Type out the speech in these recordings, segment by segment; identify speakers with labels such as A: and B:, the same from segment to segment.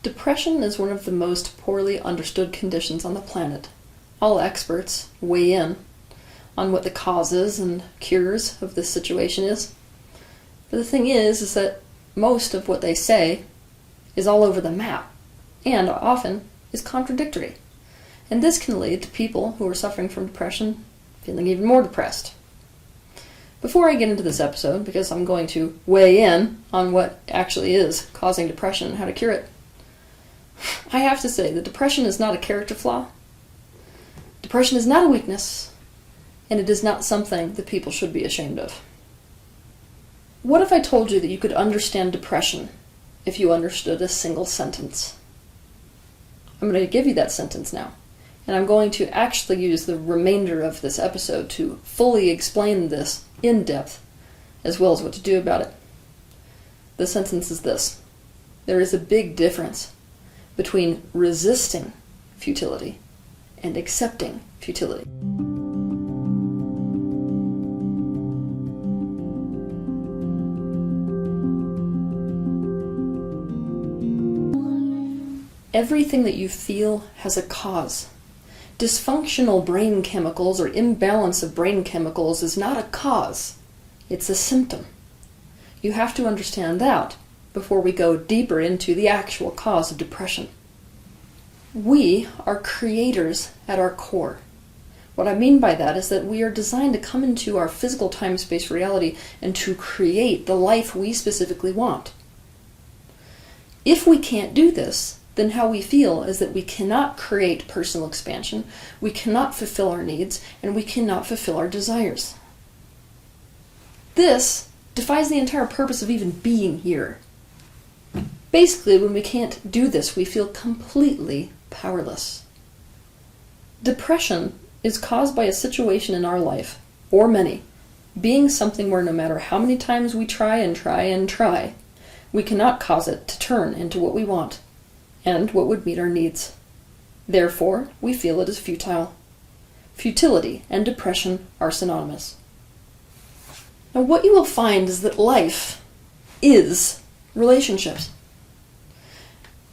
A: Depression is one of the most poorly understood conditions on the planet. All experts weigh in on what the causes and cures of this situation is. But the thing is that most of what they say is all over the map, and often is contradictory. And this can lead to people who are suffering from depression feeling even more depressed. Before I get into this episode, because I'm going to weigh in on what actually is causing depression and how to cure it, I have to say that depression is not a character flaw. Depression is not a weakness, and it is not something that people should be ashamed of. What if I told you that you could understand depression if you understood a single sentence? I'm going to give you that sentence now, and I'm going to actually use the remainder of this episode to fully explain this in depth, as well as what to do about it. The sentence is this: there is a big difference between resisting futility and accepting futility. Everything that you feel has a cause. Dysfunctional brain chemicals or imbalance of brain chemicals is not a cause, it's a symptom. You have to understand that before we go deeper into the actual cause of depression. We are creators at our core. What I mean by that is that we are designed to come into our physical time-space reality and to create the life we specifically want. If we can't do this, then how we feel is that we cannot create personal expansion, we cannot fulfill our needs, and we cannot fulfill our desires. This defies the entire purpose of even being here. Basically, when we can't do this, we feel completely powerless. Depression is caused by a situation in our life, or many, being something where no matter how many times we try and try and try, we cannot cause it to turn into what we want and what would meet our needs. Therefore, we feel it is futile. Futility and depression are synonymous. Now, what you will find is that life is relationships.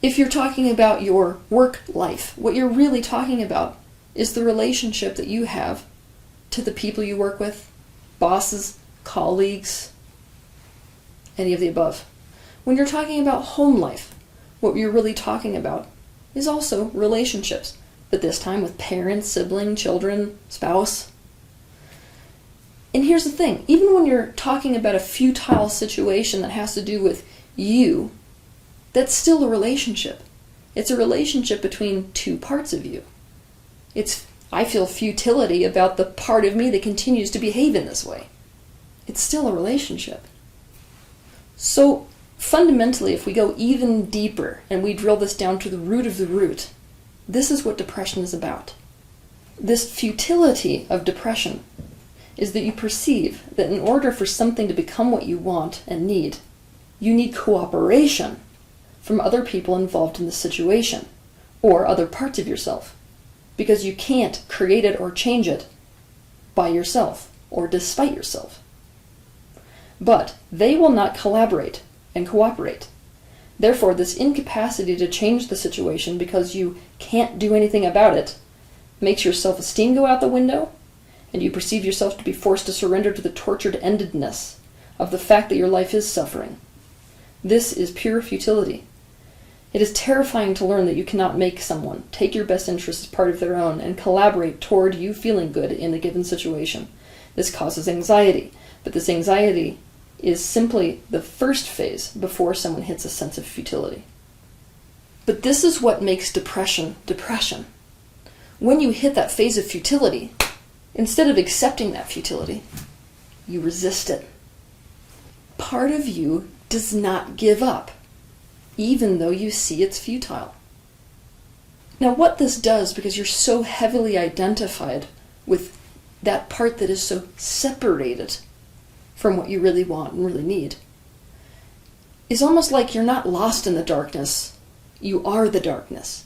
A: If you're talking about your work life, what you're really talking about is the relationship that you have to the people you work with, bosses, colleagues, any of the above. When you're talking about home life, what you're really talking about is also relationships, but this time with parents, sibling, children, spouse. And here's the thing, even when you're talking about a futile situation that has to do with you, that's still a relationship. It's a relationship between two parts of you. I feel futility about the part of me that continues to behave in this way. It's still a relationship. So fundamentally, if we go even deeper and we drill this down to the root of the root, this is what depression is about. This futility of depression is that you perceive that in order for something to become what you want and need, you need cooperation from other people involved in the situation, or other parts of yourself, because you can't create it or change it by yourself, or despite yourself. But they will not collaborate and cooperate. Therefore, this incapacity to change the situation because you can't do anything about it makes your self-esteem go out the window, and you perceive yourself to be forced to surrender to the tortured endedness of the fact that your life is suffering. This is pure futility. It is terrifying to learn that you cannot make someone take your best interests as part of their own and collaborate toward you feeling good in a given situation. This causes anxiety, but this anxiety is simply the first phase before someone hits a sense of futility. But this is what makes depression depression. When you hit that phase of futility, instead of accepting that futility, you resist it. Part of you does not give up, even though you see it's futile. Now, what this does, because you're so heavily identified with that part that is so separated from what you really want and really need, is almost like you're not lost in the darkness, you are the darkness.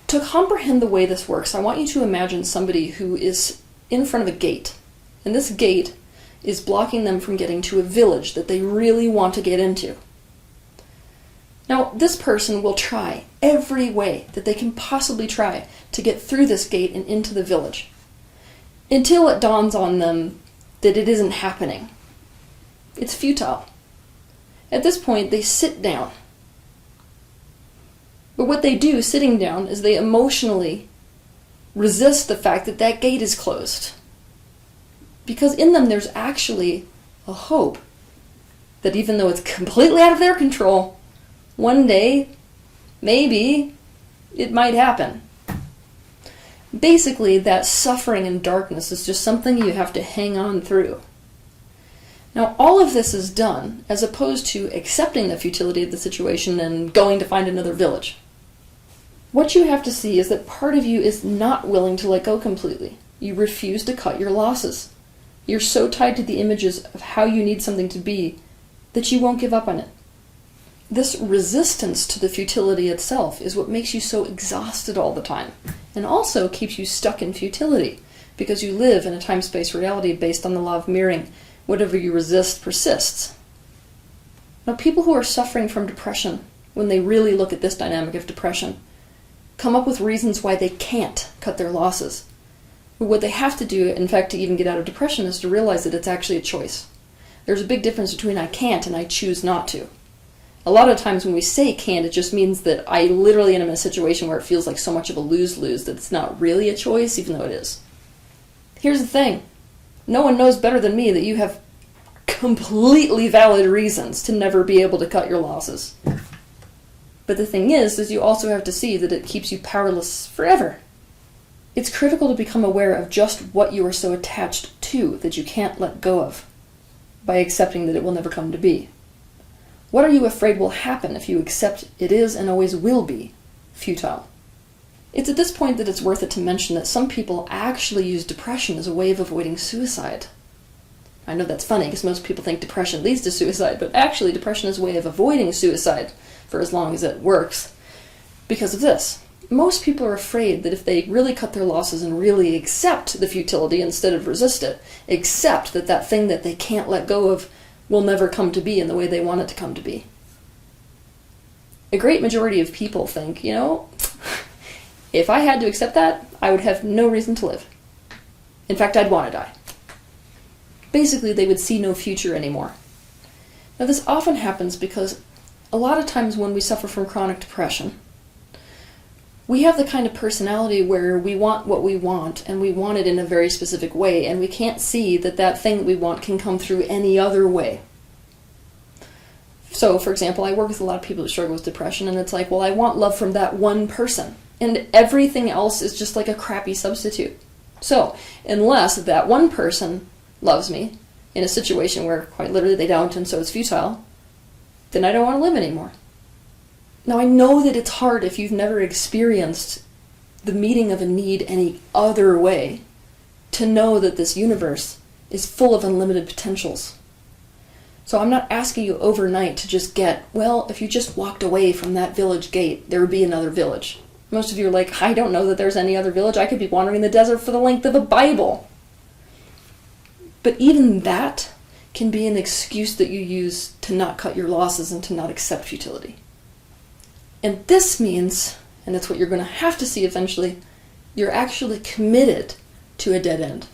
A: To comprehend the way this works, I want you to imagine somebody who is in front of a gate, and this gate is blocking them from getting to a village that they really want to get into. Now, this person will try every way that they can possibly try to get through this gate and into the village, until it dawns on them that it isn't happening. It's futile. At this point, they sit down. But what they do sitting down is they emotionally resist the fact that that gate is closed. Because in them there's actually a hope that even though it's completely out of their control, one day, maybe, it might happen. Basically, that suffering and darkness is just something you have to hang on through. Now, all of this is done as opposed to accepting the futility of the situation and going to find another village. What you have to see is that part of you is not willing to let go completely. You refuse to cut your losses. You're so tied to the images of how you need something to be that you won't give up on it. This resistance to the futility itself is what makes you so exhausted all the time, and also keeps you stuck in futility, because you live in a time-space reality based on the law of mirroring. Whatever you resist persists. Now, people who are suffering from depression, when they really look at this dynamic of depression, come up with reasons why they can't cut their losses. But what they have to do, in fact, to even get out of depression, is to realize that it's actually a choice. There's a big difference between I can't and I choose not to. A lot of times when we say can't, it just means that I literally am in a situation where it feels like so much of a lose-lose that it's not really a choice, even though it is. Here's the thing. No one knows better than me that you have completely valid reasons to never be able to cut your losses. But the thing is you also have to see that it keeps you powerless forever. It's critical to become aware of just what you are so attached to that you can't let go of, by accepting that it will never come to be. What are you afraid will happen if you accept it is and always will be futile? It's at this point that it's worth it to mention that some people actually use depression as a way of avoiding suicide. I know that's funny because most people think depression leads to suicide, but actually depression is a way of avoiding suicide for as long as it works. Because of this. Most people are afraid that if they really cut their losses and really accept the futility instead of resist it, accept that that thing that they can't let go of will never come to be in the way they want it to come to be. A great majority of people think, if I had to accept that, I would have no reason to live. In fact, I'd want to die. Basically, they would see no future anymore. Now, this often happens because a lot of times when we suffer from chronic depression, we have the kind of personality where we want what we want, and we want it in a very specific way, and we can't see that that thing that we want can come through any other way. So, for example, I work with a lot of people who struggle with depression, and it's like, well, I want love from that one person, and everything else is just like a crappy substitute. So, unless that one person loves me in a situation where quite literally they don't, and so it's futile, then I don't want to live anymore. Now, I know that it's hard if you've never experienced the meeting of a need any other way to know that this universe is full of unlimited potentials. So I'm not asking you overnight to just get, well, if you just walked away from that village gate, there would be another village. Most of you are like, I don't know that there's any other village. I could be wandering in the desert for the length of a Bible. But even that can be an excuse that you use to not cut your losses and to not accept futility. And this means, and that's what you're going to have to see eventually, you're actually committed to a dead end.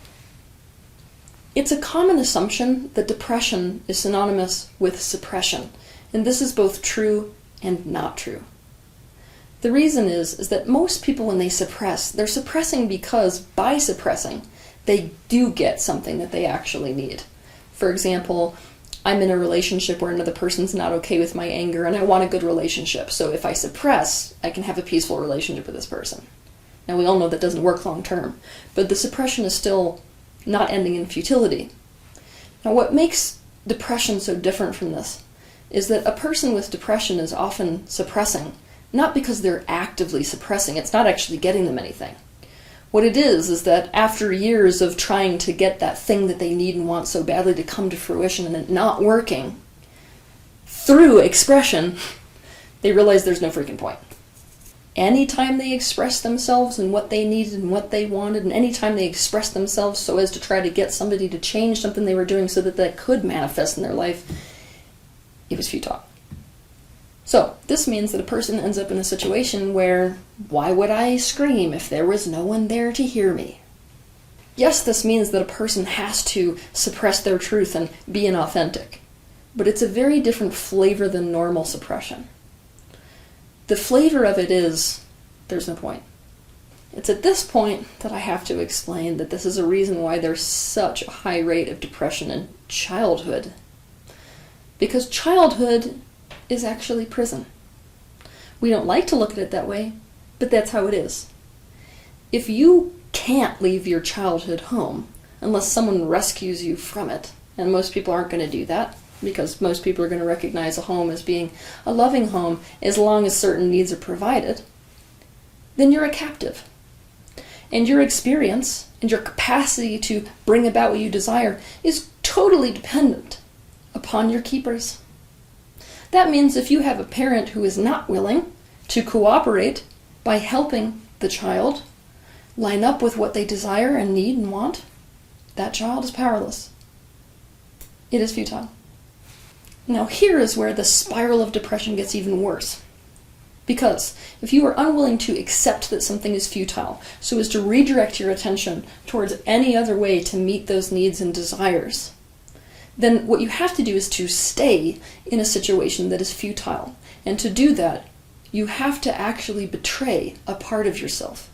A: It's a common assumption that depression is synonymous with suppression, and this is both true and not true. The reason is that most people, when they suppress, they're suppressing because by suppressing, they do get something that they actually need. For example, I'm in a relationship where another person's not okay with my anger, and I want a good relationship. So if I suppress, I can have a peaceful relationship with this person. Now, we all know that doesn't work long term, but the suppression is still not ending in futility. Now, what makes depression so different from this is that a person with depression is often suppressing, not because they're actively suppressing. It's not actually getting them anything. What it is that after years of trying to get that thing that they need and want so badly to come to fruition and it not working, through expression, they realize there's no freaking point. Anytime they express themselves and what they needed and what they wanted, and anytime they express themselves so as to try to get somebody to change something they were doing so that that could manifest in their life, it was futile. So this means that a person ends up in a situation where, why would I scream if there was no one there to hear me? Yes, this means that a person has to suppress their truth and be inauthentic, but it's a very different flavor than normal suppression. The flavor of it is, there's no point. It's at this point that I have to explain that this is a reason why there's such a high rate of depression in childhood. Because childhood is actually prison. We don't like to look at it that way, but that's how it is. If you can't leave your childhood home unless someone rescues you from it, and most people aren't going to do that, because most people are going to recognize a home as being a loving home as long as certain needs are provided, then you're a captive. And your experience and your capacity to bring about what you desire is totally dependent upon your keepers. That means if you have a parent who is not willing to cooperate by helping the child line up with what they desire and need and want, that child is powerless. It is futile. Now here is where the spiral of depression gets even worse. Because if you are unwilling to accept that something is futile, so as to redirect your attention towards any other way to meet those needs and desires, then what you have to do is to stay in a situation that is futile. And to do that, you have to actually betray a part of yourself.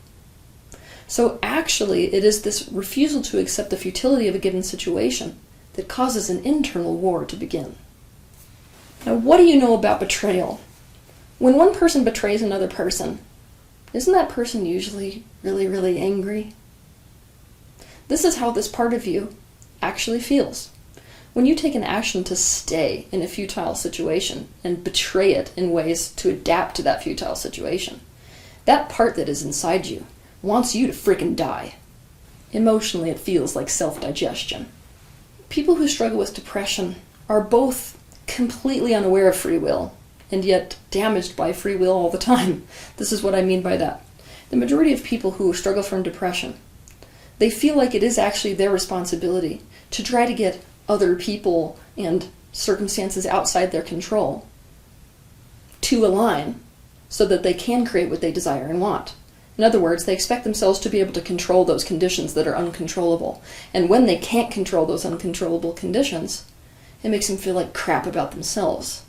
A: So actually, it is this refusal to accept the futility of a given situation that causes an internal war to begin. Now, what do you know about betrayal? When one person betrays another person, isn't that person usually really, really angry? This is how this part of you actually feels. When you take an action to stay in a futile situation and betray it in ways to adapt to that futile situation, that part that is inside you wants you to frickin' die. Emotionally, it feels like self-digestion. People who struggle with depression are both completely unaware of free will and yet damaged by free will all the time. This is what I mean by that. The majority of people who struggle from depression, they feel like it is actually their responsibility to try to get other people and circumstances outside their control to align so that they can create what they desire and want. In other words, they expect themselves to be able to control those conditions that are uncontrollable. And when they can't control those uncontrollable conditions, it makes them feel like crap about themselves.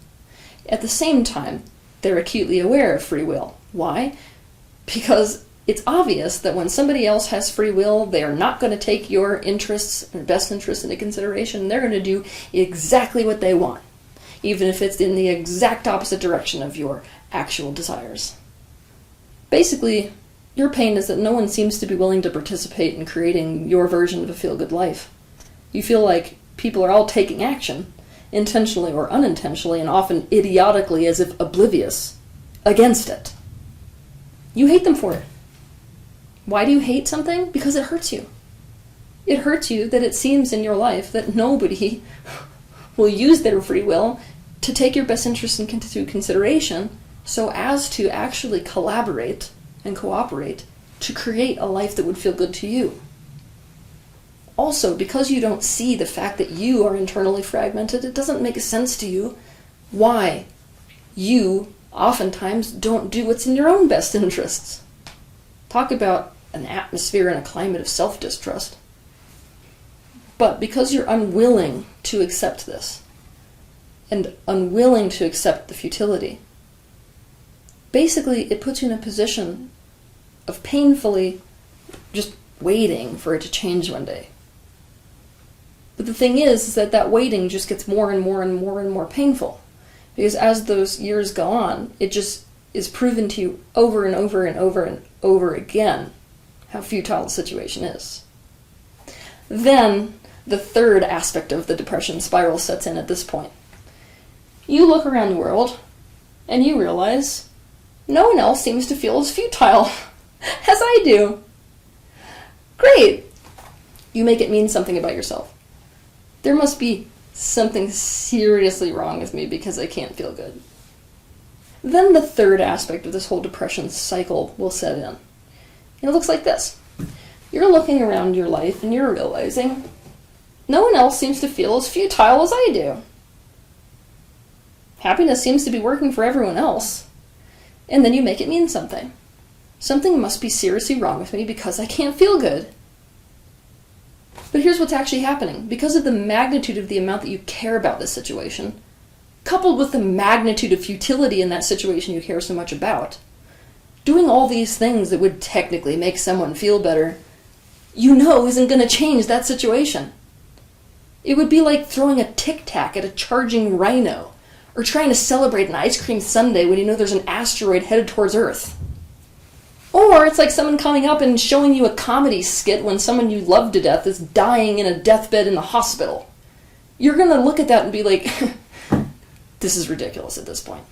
A: At the same time, they're acutely aware of free will. Why? Because it's obvious that when somebody else has free will, they are not going to take your interests or best interests into consideration. They're going to do exactly what they want, even if it's in the exact opposite direction of your actual desires. Basically, your pain is that no one seems to be willing to participate in creating your version of a feel-good life. You feel like people are all taking action, intentionally or unintentionally, and often idiotically as if oblivious, against it. You hate them for it. Why do you hate something? Because it hurts you. It hurts you that it seems in your life that nobody will use their free will to take your best interest into consideration so as to actually collaborate and cooperate to create a life that would feel good to you. Also, because you don't see the fact that you are internally fragmented, it doesn't make sense to you why you oftentimes don't do what's in your own best interests. Talk about an atmosphere and a climate of self-distrust. But because you're unwilling to accept this, and unwilling to accept the futility, basically it puts you in a position of painfully just waiting for it to change one day. But the thing is that that waiting just gets more and more and more and more painful. Because as those years go on, it just is proven to you over and over and over and over again how futile the situation is. Then the third aspect of the depression spiral sets in at this point. You look around the world and you realize no one else seems to feel as futile as I do. Great! You make it mean something about yourself. There must be something seriously wrong with me because I can't feel good. Then the third aspect of this whole depression cycle will set in. And it looks like this. You're looking around your life and you're realizing no one else seems to feel as futile as I do. Happiness seems to be working for everyone else. And then you make it mean something. Something must be seriously wrong with me because I can't feel good. But here's what's actually happening. Because of the magnitude of the amount that you care about this situation, coupled with the magnitude of futility in that situation you care so much about, doing all these things that would technically make someone feel better, isn't going to change that situation. It would be like throwing a Tic Tac at a charging rhino, or trying to celebrate an ice cream sundae when you know there's an asteroid headed towards Earth. Or it's like someone coming up and showing you a comedy skit when someone you love to death is dying in a deathbed in the hospital. You're going to look at that and be like, this is ridiculous at this point.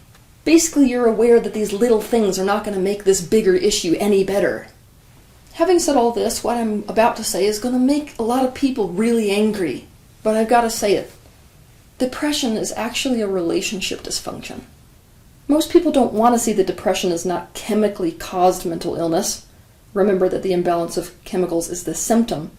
A: Basically, you're aware that these little things are not going to make this bigger issue any better. Having said all this, what I'm about to say is going to make a lot of people really angry, but I've got to say it. Depression is actually a relationship dysfunction. Most people don't want to see that depression is not chemically caused mental illness. Remember that the imbalance of chemicals is the symptom,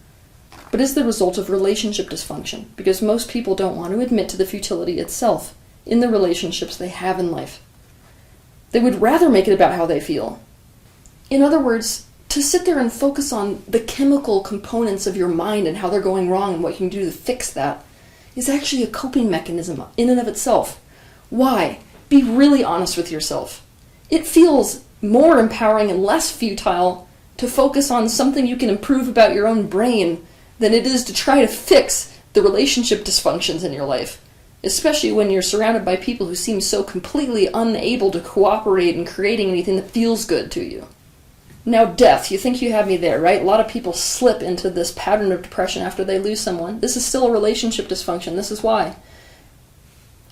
A: but is the result of relationship dysfunction, because most people don't want to admit to the futility itself in the relationships they have in life. They would rather make it about how they feel. In other words, to sit there and focus on the chemical components of your mind and how they're going wrong and what you can do to fix that is actually a coping mechanism in and of itself. Why? Be really honest with yourself. It feels more empowering and less futile to focus on something you can improve about your own brain than it is to try to fix the relationship dysfunctions in your life, especially when you're surrounded by people who seem so completely unable to cooperate in creating anything that feels good to you. Now, death, you think you have me there, right? A lot of people slip into this pattern of depression after they lose someone. This is still a relationship dysfunction. This is why.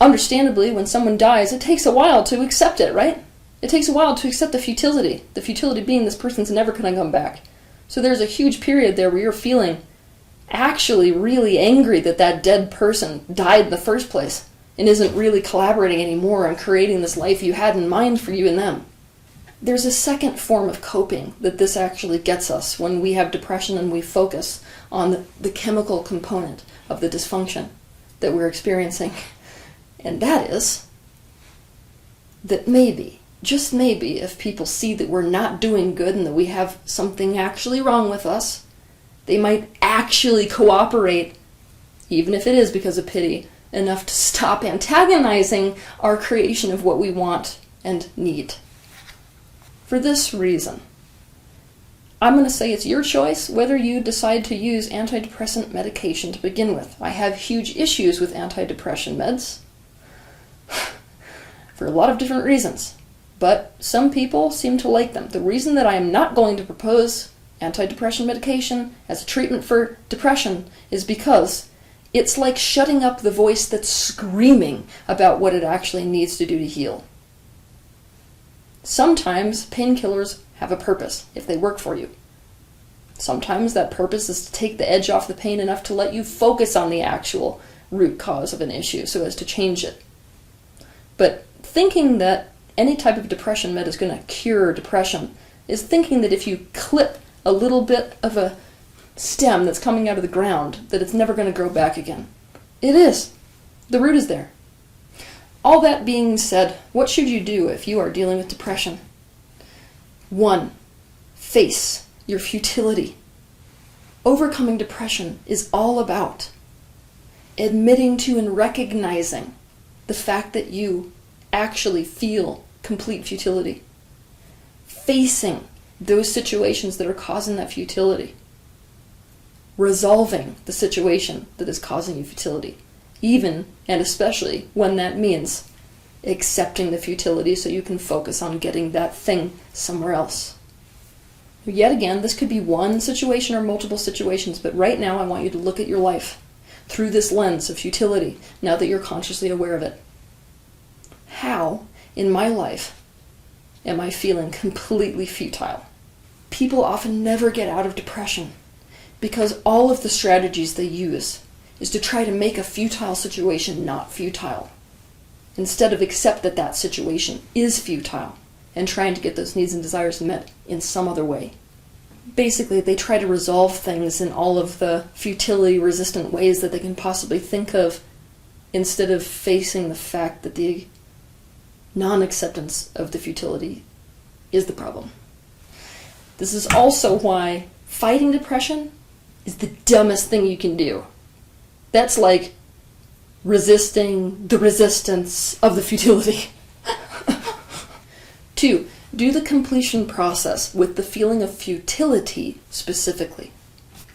A: Understandably, when someone dies, it takes a while to accept it, right? It takes a while to accept the futility. The futility being this person's never going to come back. So there's a huge period there where you're feeling actually really angry that that dead person died in the first place and isn't really collaborating anymore on creating this life you had in mind for you and them. There's a second form of coping that this actually gets us when we have depression and we focus on the chemical component of the dysfunction that we're experiencing. And that is that maybe, just maybe, if people see that we're not doing good and that we have something actually wrong with us, they might actually cooperate, even if it is because of pity, enough to stop antagonizing our creation of what we want and need. For this reason, I'm going to say it's your choice whether you decide to use antidepressant medication to begin with. I have huge issues with antidepressant meds for a lot of different reasons, but some people seem to like them. The reason that I am not going to propose antidepressant medication as a treatment for depression is because it's like shutting up the voice that's screaming about what it actually needs to do to heal. Sometimes painkillers have a purpose if they work for you. Sometimes that purpose is to take the edge off the pain enough to let you focus on the actual root cause of an issue so as to change it. But thinking that any type of depression med is going to cure depression is thinking that if you clip a little bit of a stem that's coming out of the ground, that it's never going to grow back again. It is. The root is there. All that being said, what should you do if you are dealing with depression? 1. Face your futility. Overcoming depression is all about admitting to and recognizing the fact that you actually feel complete futility. Facing those situations that are causing that futility. Resolving the situation that is causing you futility. Even and especially when that means accepting the futility so you can focus on getting that thing somewhere else. Yet again, this could be one situation or multiple situations, but right now I want you to look at your life through this lens of futility, now that you're consciously aware of it. How, in my life, am I feeling completely futile? People often never get out of depression because all of the strategies they use is to try to make a futile situation not futile, instead of accept that that situation is futile and trying to get those needs and desires met in some other way. Basically, they try to resolve things in all of the futility-resistant ways that they can possibly think of, instead of facing the fact that the Non-acceptance of the futility is the problem. This is also why fighting depression is the dumbest thing you can do. That's like resisting the resistance of the futility. 2. Do the completion process with the feeling of futility specifically.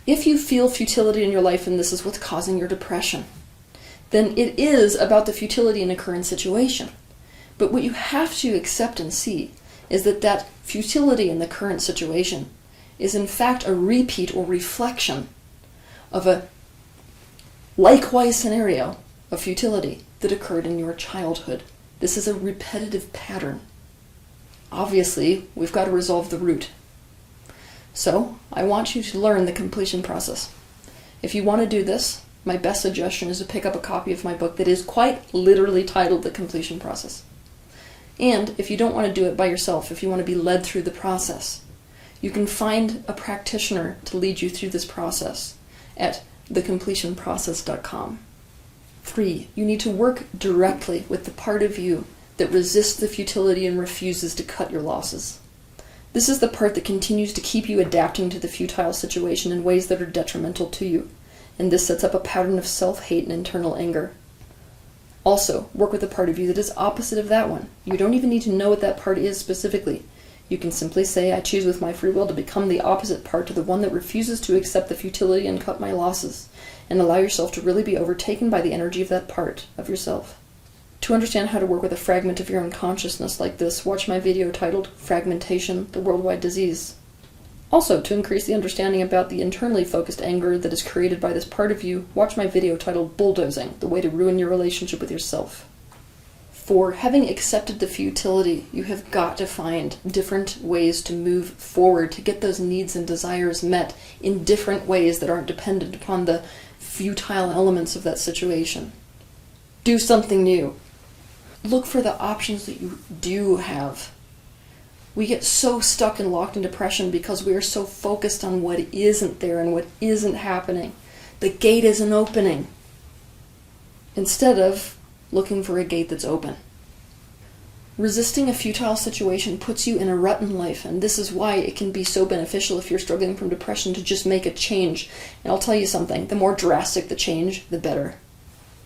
A: If you feel futility in your life and this is what's causing your depression, then it is about the futility in a current situation. But what you have to accept and see is that that futility in the current situation is in fact a repeat or reflection of a likewise scenario of futility that occurred in your childhood. This is a repetitive pattern. Obviously, we've got to resolve the root. So, I want you to learn the completion process. If you want to do this, my best suggestion is to pick up a copy of my book that is quite literally titled The Completion Process. And if you don't want to do it by yourself, if you want to be led through the process, you can find a practitioner to lead you through this process at thecompletionprocess.com. 3. You need to work directly with the part of you that resists the futility and refuses to cut your losses. This is the part that continues to keep you adapting to the futile situation in ways that are detrimental to you, and this sets up a pattern of self-hate and internal anger. Also, work with the part of you that is opposite of that one. You don't even need to know what that part is specifically. You can simply say, I choose with my free will to become the opposite part to the one that refuses to accept the futility and cut my losses, and allow yourself to really be overtaken by the energy of that part of yourself. To understand how to work with a fragment of your own consciousness like this, watch my video titled Fragmentation, the Worldwide Disease. Also, to increase the understanding about the internally focused anger that is created by this part of you, watch my video titled Bulldozing, the Way to Ruin Your Relationship with Yourself. 4. Having accepted the futility, you have got to find different ways to move forward, to get those needs and desires met in different ways that aren't dependent upon the futile elements of that situation. Do something new. Look for the options that you do have. We get so stuck and locked in depression because we are so focused on what isn't there and what isn't happening. The gate isn't opening. Instead of looking for a gate that's open. Resisting a futile situation puts you in a rut in life, and this is why it can be so beneficial if you're struggling from depression to just make a change. And I'll tell you something, the more drastic the change, the better.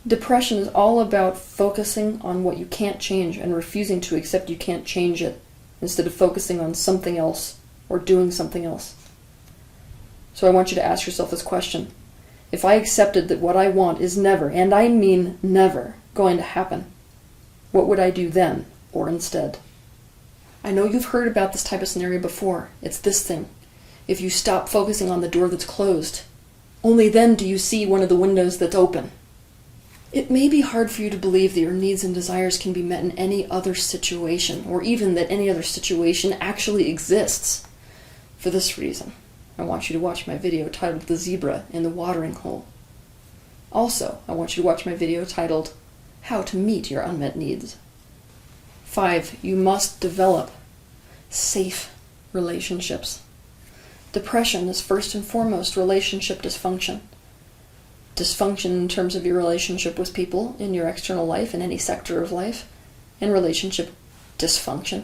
A: Depression is all about focusing on what you can't change and refusing to accept you can't change it, instead of focusing on something else or doing something else. So I want you to ask yourself this question. If I accepted that what I want is never, and I mean never, going to happen, what would I do then or instead? I know you've heard about this type of scenario before. It's this thing. If you stop focusing on the door that's closed, only then do you see one of the windows that's open. It may be hard for you to believe that your needs and desires can be met in any other situation, or even that any other situation actually exists. For this reason, I want you to watch my video titled The Zebra in the Watering Hole. Also, I want you to watch my video titled How to Meet Your Unmet Needs. 5. You must develop safe relationships. Depression is first and foremost relationship dysfunction. Dysfunction in terms of your relationship with people in your external life, in any sector of life, and relationship dysfunction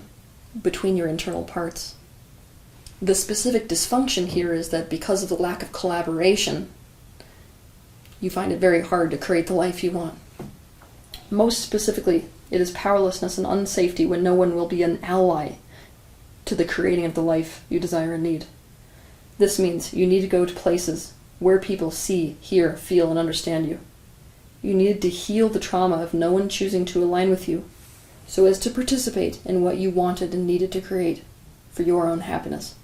A: between your internal parts. The specific dysfunction here is that because of the lack of collaboration, you find it very hard to create the life you want. Most specifically, it is powerlessness and unsafety when no one will be an ally to the creating of the life you desire and need. This means you need to go to places where people see, hear, feel, and understand you. You need to heal the trauma of no one choosing to align with you, so as to participate in what you wanted and needed to create for your own happiness.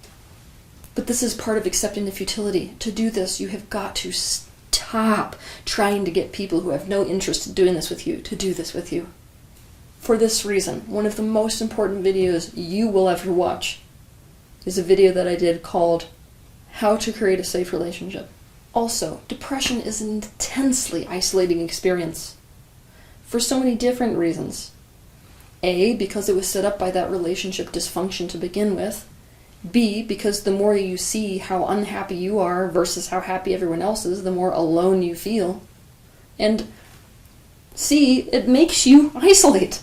A: But this is part of accepting the futility. To do this, you have got to stop trying to get people who have no interest in doing this with you to do this with you. For this reason, one of the most important videos you will ever watch is a video that I did called How to Create a Safe Relationship. Also, depression is an intensely isolating experience for so many different reasons. A, because it was set up by that relationship dysfunction to begin with. B, because the more you see how unhappy you are versus how happy everyone else is, the more alone you feel. And C, it makes you isolate.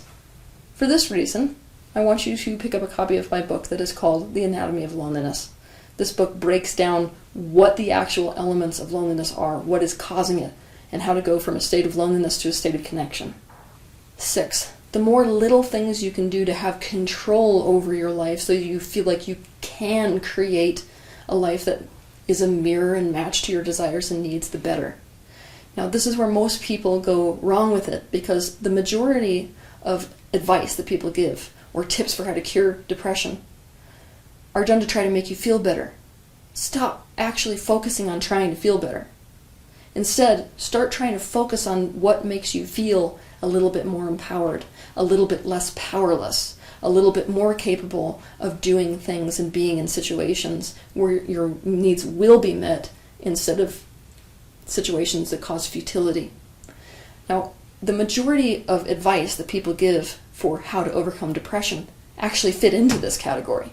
A: For this reason, I want you to pick up a copy of my book that is called The Anatomy of Loneliness. This book breaks down what the actual elements of loneliness are, what is causing it, and how to go from a state of loneliness to a state of connection. 6. The more little things you can do to have control over your life so you feel like you can create a life that is a mirror and match to your desires and needs, the better. Now, this is where most people go wrong with it, because the majority of advice that people give, or tips for how to cure depression, are done to try to make you feel better. Stop actually focusing on trying to feel better. Instead, start trying to focus on what makes you feel a little bit more empowered, a little bit less powerless, a little bit more capable of doing things and being in situations where your needs will be met instead of situations that cause futility. Now, the majority of advice that people give for how to overcome depression actually fit into this category.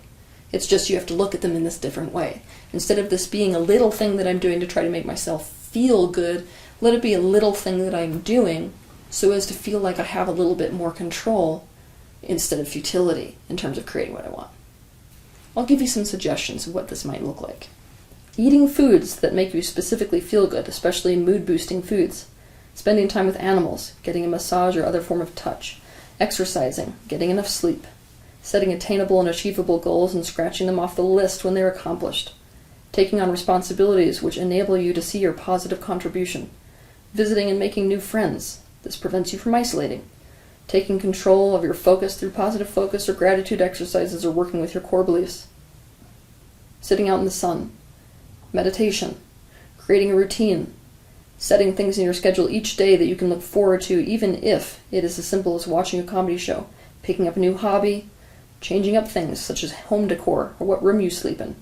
A: It's just you have to look at them in this different way. Instead of this being a little thing that I'm doing to try to make myself feel good, let it be a little thing that I'm doing so as to feel like I have a little bit more control instead of futility in terms of creating what I want. I'll give you some suggestions of what this might look like. Eating foods that make you specifically feel good, especially mood-boosting foods. Spending time with animals, getting a massage or other form of touch. Exercising, getting enough sleep. Setting attainable and achievable goals and scratching them off the list when they're accomplished. Taking on responsibilities which enable you to see your positive contribution. Visiting and making new friends. This prevents you from isolating. Taking control of your focus through positive focus or gratitude exercises or working with your core beliefs. Sitting out in the sun. Meditation. Creating a routine. Setting things in your schedule each day that you can look forward to, even if it is as simple as watching a comedy show. Picking up a new hobby. Changing up things such as home decor or what room you sleep in,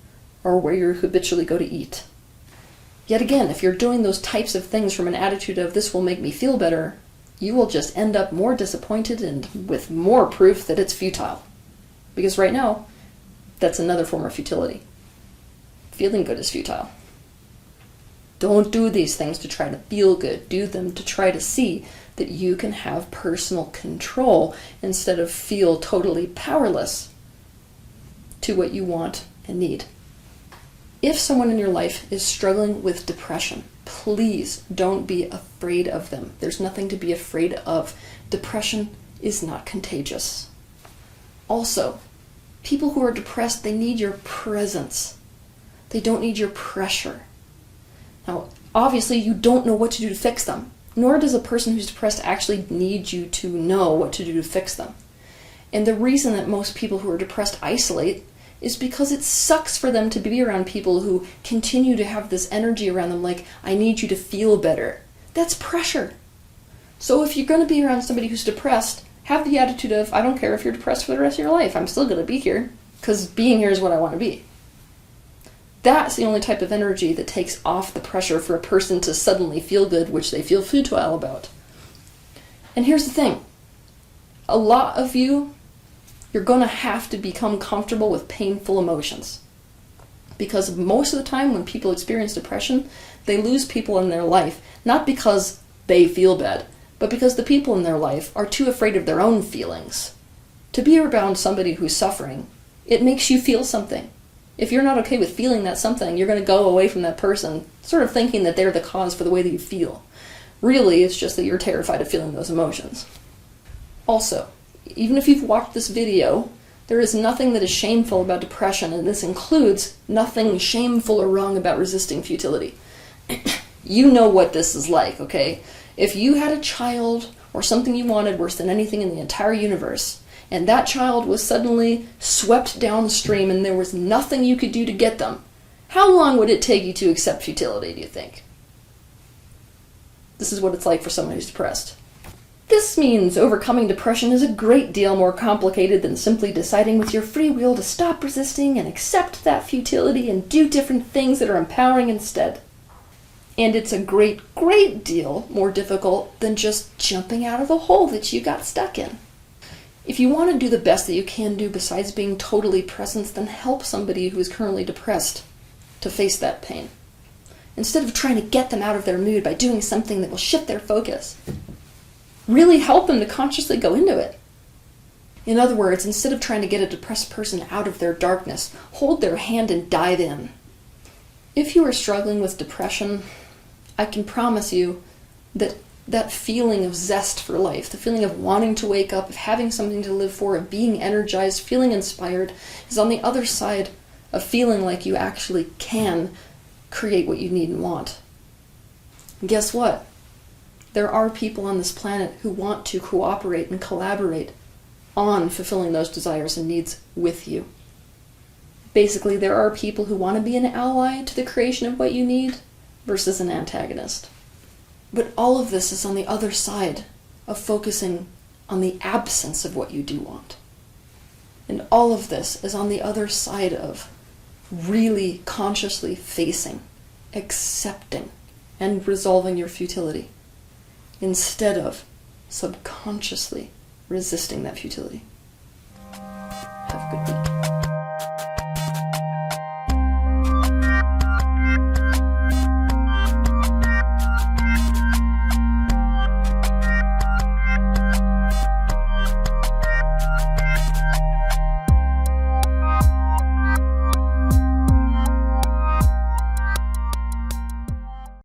A: or where you habitually go to eat. Yet again, if you're doing those types of things from an attitude of this will make me feel better, you will just end up more disappointed and with more proof that it's futile. Because right now, that's another form of futility. Feeling good is futile. Don't do these things to try to feel good. Do them to try to see that you can have personal control instead of feel totally powerless to what you want and need. If someone in your life is struggling with depression, please don't be afraid of them. There's nothing to be afraid of. Depression is not contagious. Also, people who are depressed, they need your presence. They don't need your pressure. Now, obviously, you don't know what to do to fix them. Nor does a person who's depressed actually need you to know what to do to fix them. And the reason that most people who are depressed isolate is because it sucks for them to be around people who continue to have this energy around them like, I need you to feel better. That's pressure. So if you're going to be around somebody who's depressed, have the attitude of, I don't care if you're depressed for the rest of your life, I'm still going to be here, because being here is what I want to be. That's the only type of energy that takes off the pressure for a person to suddenly feel good, which they feel futile about. And here's the thing. A lot of you're going to have to become comfortable with painful emotions. Because most of the time when people experience depression, they lose people in their life, not because they feel bad, but because the people in their life are too afraid of their own feelings. To be around somebody who's suffering, it makes you feel something. If you're not okay with feeling that something, you're going to go away from that person, sort of thinking that they're the cause for the way that you feel. Really, it's just that you're terrified of feeling those emotions. Also, even if you've watched this video, there is nothing that is shameful about depression, and this includes nothing shameful or wrong about resisting futility. You know what this is like, okay? If you had a child or something you wanted worse than anything in the entire universe, and that child was suddenly swept downstream and there was nothing you could do to get them, how long would it take you to accept futility, do you think? This is what it's like for someone who's depressed. This means overcoming depression is a great deal more complicated than simply deciding with your free will to stop resisting and accept that futility and do different things that are empowering instead. And it's a great deal more difficult than just jumping out of the hole that you got stuck in. If you want to do the best that you can do besides being totally present, then help somebody who is currently depressed to face that pain. Instead of trying to get them out of their mood by doing something that will shift their focus, really help them to consciously go into it. In other words, instead of trying to get a depressed person out of their darkness, hold their hand and dive in. If you are struggling with depression, I can promise you that that feeling of zest for life, the feeling of wanting to wake up, of having something to live for, of being energized, feeling inspired, is on the other side of feeling like you actually can create what you need and want. And guess what? There are people on this planet who want to cooperate and collaborate on fulfilling those desires and needs with you. Basically, there are people who want to be an ally to the creation of what you need versus an antagonist. But all of this is on the other side of focusing on the absence of what you do want. And all of this is on the other side of really consciously facing, accepting, and resolving your futility, instead of subconsciously resisting that futility. Have a good week.